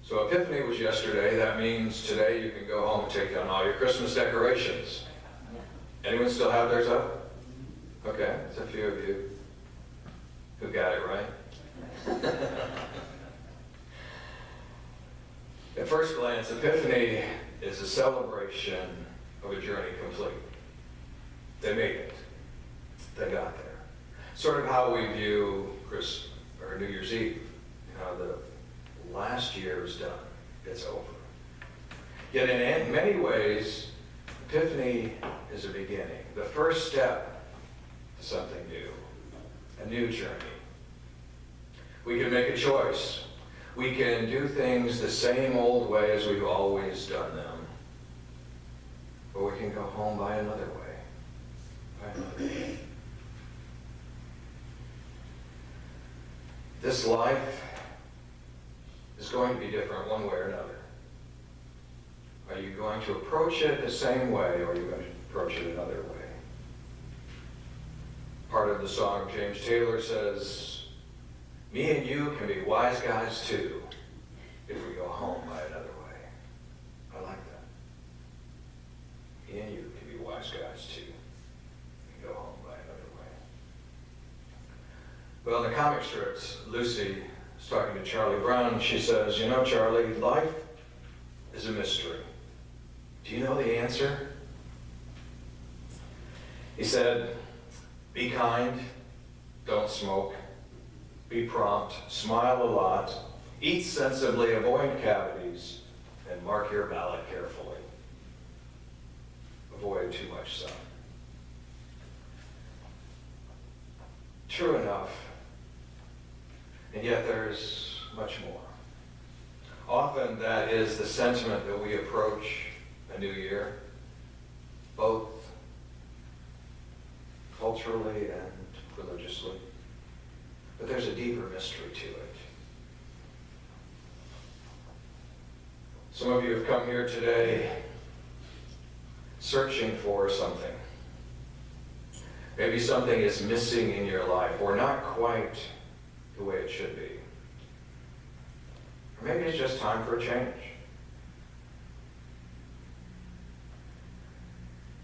So Epiphany was yesterday. That means today you can go home and take down all your Christmas decorations. Anyone still have theirs up? Okay, there's a few of you who got it right. At first glance, Epiphany is a celebration of a journey complete. They made it. They got there. Sort of how we view Christmas or New Year's Eve. The last year is done. It's over. Yet in many ways, Epiphany is a beginning, the first step to something new, a new journey. We can make a choice. We can do things the same old way as we've always done them, or we can go home by another way, by another way. This life is going to be different one way or another. Are you going to approach it the same way, or are you going to approach it another way? Part of the song, James Taylor says, "Me and you can be wise guys too, if we go home by another way." I like that. Me and you can be wise guys too, and go home by another way. Well, in the comic strips, Lucy is talking to Charlie Brown. She says, "You know, Charlie, life is a mystery. Do you know the answer?" He said, "Be kind, don't smoke, be prompt, smile a lot, eat sensibly, avoid cavities, and mark your ballot carefully. Avoid too much sun." True enough, and yet there's much more. Often that is the sentiment that we approach a new year, both culturally and religiously. But there's a deeper mystery to it. Some of you have come here today searching for something. Maybe something is missing in your life, or not quite the way it should be. Or maybe it's just time for a change.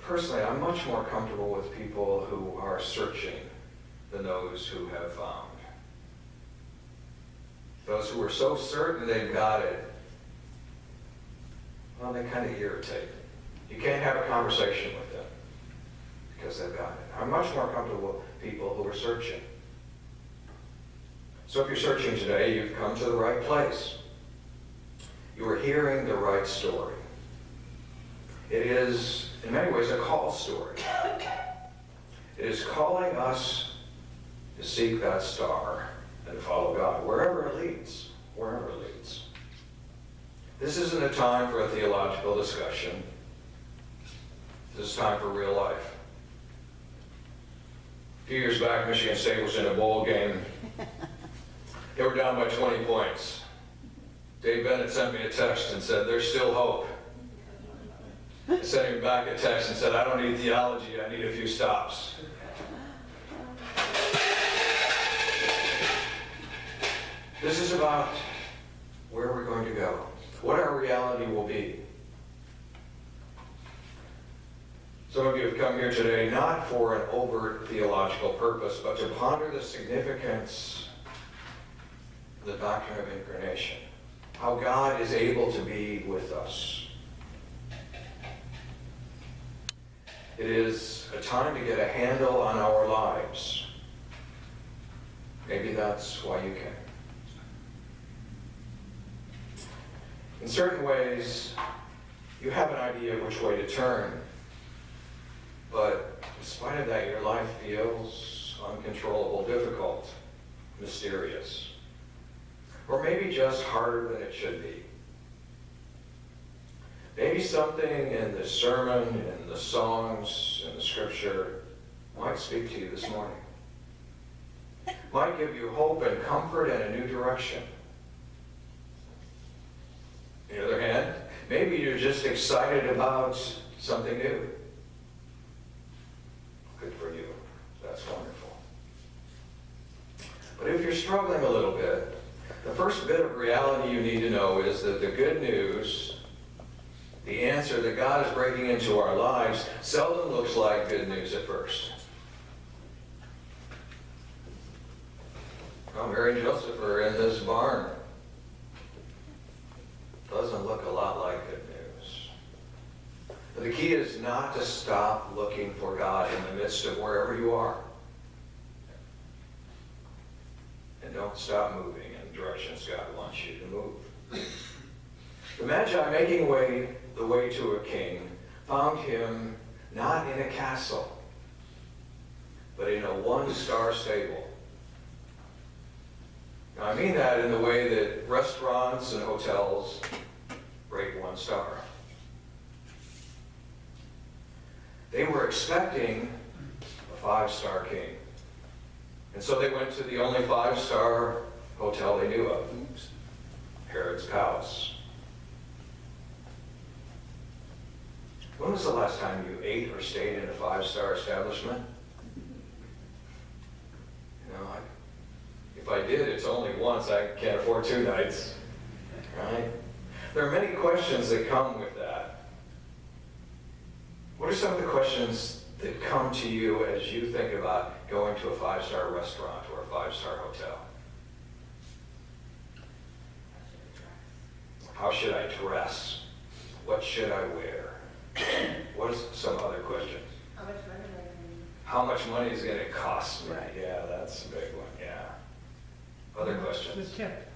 Personally, I'm much more comfortable with people who are searching than those who have found. Those who are so certain they've got it, well, they kind of irritate. You can't have a conversation with them because they've got it. I'm much more comfortable with people who are searching. So if you're searching today, you've come to the right place. You are hearing the right story. It is, in many ways, a call story. It is calling us to seek that star and to follow God, wherever it leads, wherever it leads. This isn't a time for a theological discussion. This is time for real life. A few years back, Michigan State was in a bowl game. They were down by 20 points. Dave Bennett sent me a text and said, "There's still hope." I sent him back a text and said, "I don't need theology, I need a few stops." This is about where we're going to go, what our reality will be. Some of you have come here today not for an overt theological purpose, but to ponder the significance of the doctrine of incarnation, how God is able to be with us. It is a time to get a handle on our lives. Maybe that's why you came. In certain ways, you have an idea of which way to turn, but in spite of that, your life feels uncontrollable, difficult, mysterious, or maybe just harder than it should be. Maybe something in the sermon, in the songs, in the scripture might speak to you this morning. Might give you hope and comfort and a new direction. On the other hand, maybe you're just excited about something new. Good for you. That's wonderful. But if you're struggling a little bit, The first bit of reality you need to know is that the good news, the answer that God is breaking into our lives, seldom looks like good news at first. Well, Mary and Joseph are in this barn. Doesn't look a lot like good news. But the key is not to stop looking for God in the midst of wherever you are. And don't stop moving in directions God wants you to move. The Magi, making the way to a king, found him not in a castle, but in a one-star stable. Now, I mean that in the way that restaurants and hotels rate 1 star. They were expecting a 5-star king. And so they went to the only 5-star hotel they knew of, Herod's palace. When was the last time you ate or stayed in a 5-star establishment? If I did, it's only once. I can't afford 2 nights, right? There are many questions that come with that. What are some of the questions that come to you as you think about going to a 5-star restaurant or a 5-star hotel? How should I dress? What should I wear? What are some other questions? How much money is going to cost me? Right. Yeah, that's a big one, yeah. Other questions? The tip.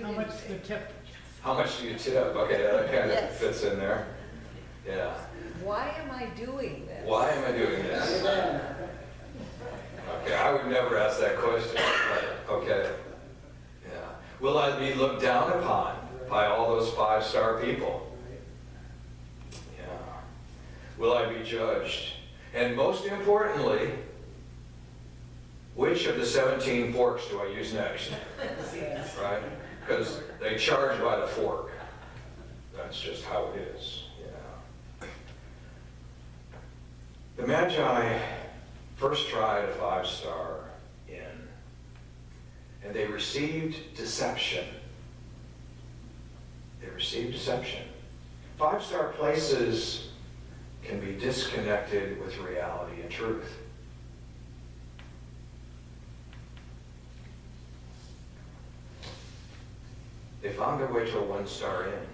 How much the tip? How much do you tip? Okay, that kind of fits in there. Yeah. Why am I doing this? Why am I doing this? Okay, I would never ask that question. Okay. Yeah. Will I be looked down upon by all those 5-star people? Yeah. Will I be judged? And most importantly, which of the 17 forks do I use next? Right? Because they charge by the fork. That's just how it is. Yeah. The Magi first tried a 5-star inn, and they received deception. They received deception. 5-star places can be disconnected with reality and truth. They found their way to a 1-star inn.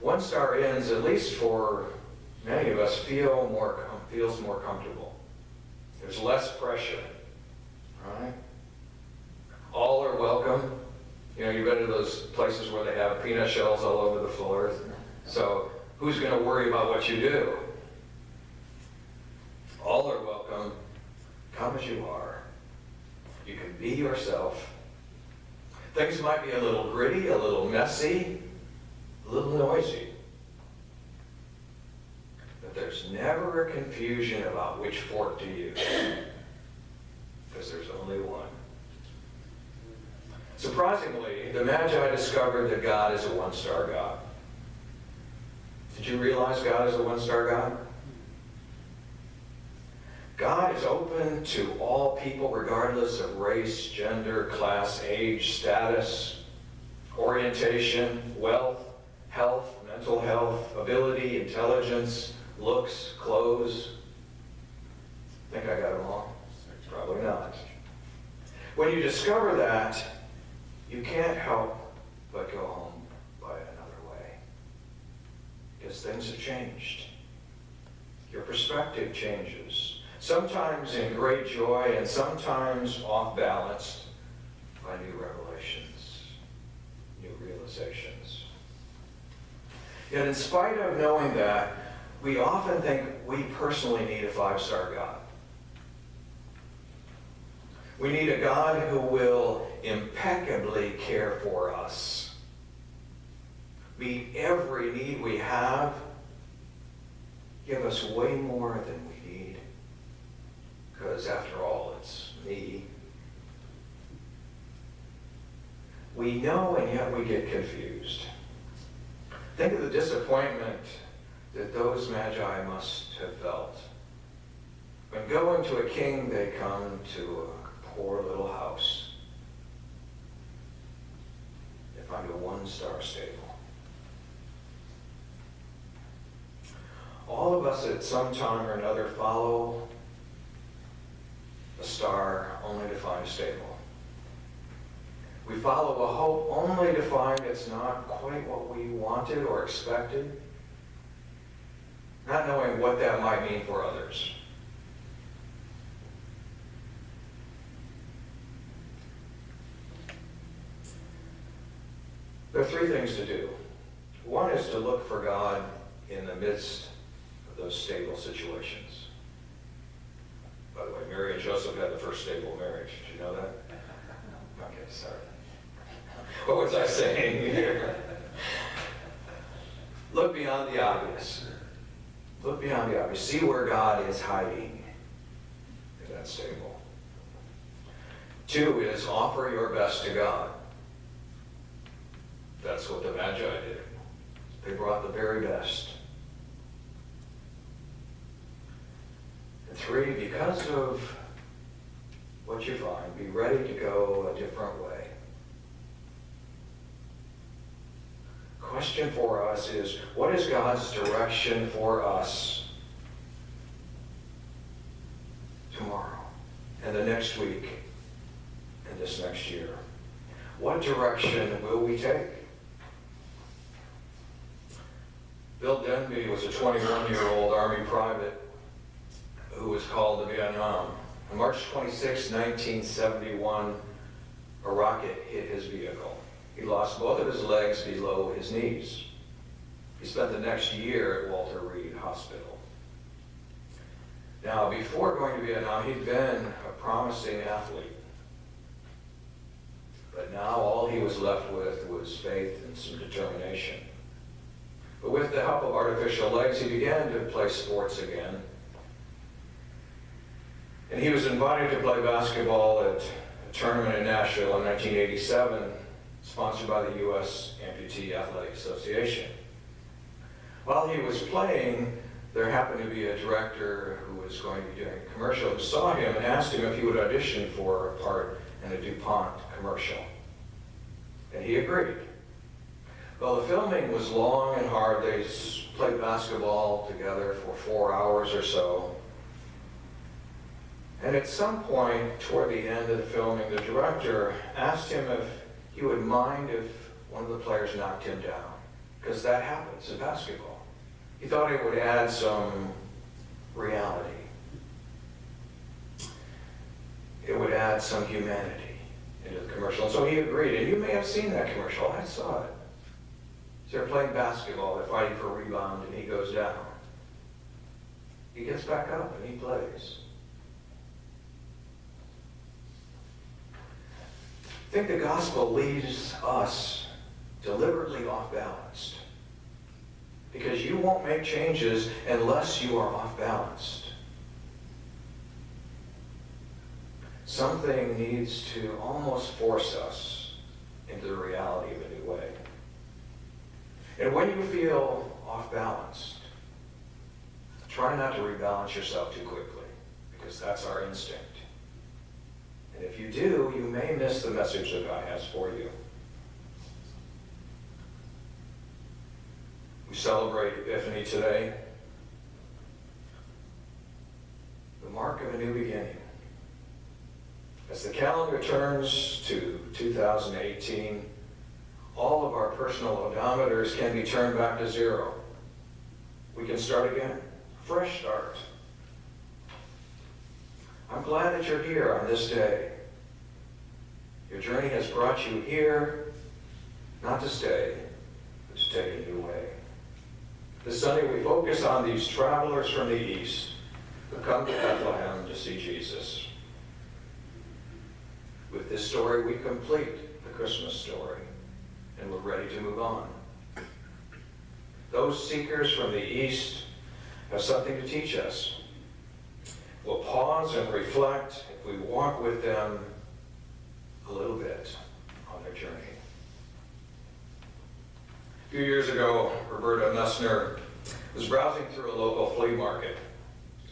1-star inns, at least for many of us, feels more comfortable. There's less pressure, right? All are welcome. You know, you've been to those places where they have peanut shells all over the floors. So who's going to worry about what you do? All are welcome. Come as you are. You can be yourself. Things might be a little gritty, a little messy, a little noisy. But there's never a confusion about which fork to use, because there's only one. Surprisingly, the Magi discovered that God is a 1-star God. Did you realize God is a 1-star God? God is open to all people regardless of race, gender, class, age, status, orientation, wealth, health, mental health, ability, intelligence, looks, clothes. Think I got them all? Probably not. When you discover that, you can't help but go home by another way. Because things have changed. Your perspective changes. Sometimes in great joy and sometimes off-balanced by new revelations, new realizations. Yet in spite of knowing that, we often think we personally need a 5-star God. We need a God who will impeccably care for us, meet every need we have, give us way more than we need, because after all, it's me. We know, and yet we get confused. Think of the disappointment that those Magi must have felt. When going to a king, they come to a poor little house to find a one-star stable. All of us at some time or another follow a star only to find a stable. We follow a hope only to find it's not quite what we wanted or expected, not knowing what that might mean for others. There are three things to do. One is to look for God in the midst of those stable situations. By the way, Mary and Joseph had the first stable marriage. Did you know that? Okay, sorry. What was I saying here? Look beyond the obvious. Look beyond the obvious. See where God is hiding in that stable. Two is offer your best to God. That's what the Magi did. They brought the very best. And three, because of what you find, be ready to go a different way. Question for us is, what is God's direction for us tomorrow and the next week and this next year? What direction will we take? Bill Denby was a 21-year-old Army private who was called to Vietnam. On March 26, 1971, a rocket hit his vehicle. He lost both of his legs below his knees. He spent the next year at Walter Reed Hospital. Now, before going to Vietnam, he'd been a promising athlete. But now all he was left with was faith and some determination. But with the help of artificial legs, he began to play sports again. And he was invited to play basketball at a tournament in Nashville in 1987, sponsored by the U.S. Amputee Athletic Association. While he was playing, there happened to be a director who was going to be doing a commercial who saw him and asked him if he would audition for a part in a DuPont commercial. And he agreed. Well, the filming was long and hard. They played basketball together for 4 hours or so. And at some point, toward the end of the filming, the director asked him if he would mind if one of the players knocked him down, because that happens in basketball. He thought it would add some reality. It would add some humanity into the commercial. And so he agreed. And you may have seen that commercial. I saw it. So they're playing basketball. They're fighting for a rebound, and he goes down. He gets back up, and he plays. I think the gospel leaves us deliberately off balanced, because you won't make changes unless you are off balanced. Something needs to almost force us into the reality of a new way. And when you feel off balanced, try not to rebalance yourself too quickly, because that's our instinct. And if you do, you may miss the message that God has for you. We celebrate Epiphany today, the mark of a new beginning. As the calendar turns to 2018, all of our personal odometers can be turned back to zero. We can start again, fresh start. I'm glad that you're here on this day. Your journey has brought you here, not to stay, but to take a new way. This Sunday we focus on these travelers from the east who come to Bethlehem to see Jesus. With this story we complete the Christmas story, and we're ready to move on. Those seekers from the east have something to teach us. We'll pause and reflect if we walk with them a little bit on their journey. A few years ago, Roberta Messner was browsing through a local flea market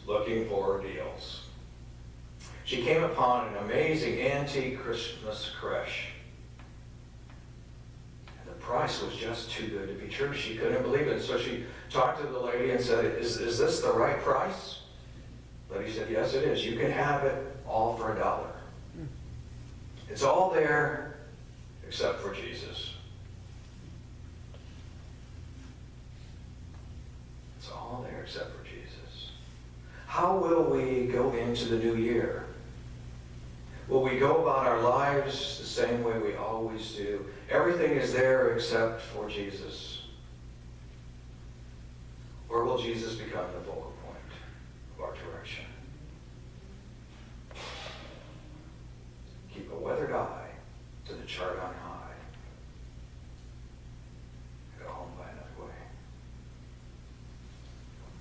looking for deals. She came upon an amazing antique Christmas creche. And the price was just too good to be true. She couldn't believe it. And so she talked to the lady and said, is this the right price? The lady said, yes, it is. You can have it all for $1. It's all there except for Jesus. It's all there except for Jesus. How will we go into the new year? Will we go about our lives the same way we always do? Everything is there except for Jesus. Or will Jesus become the focal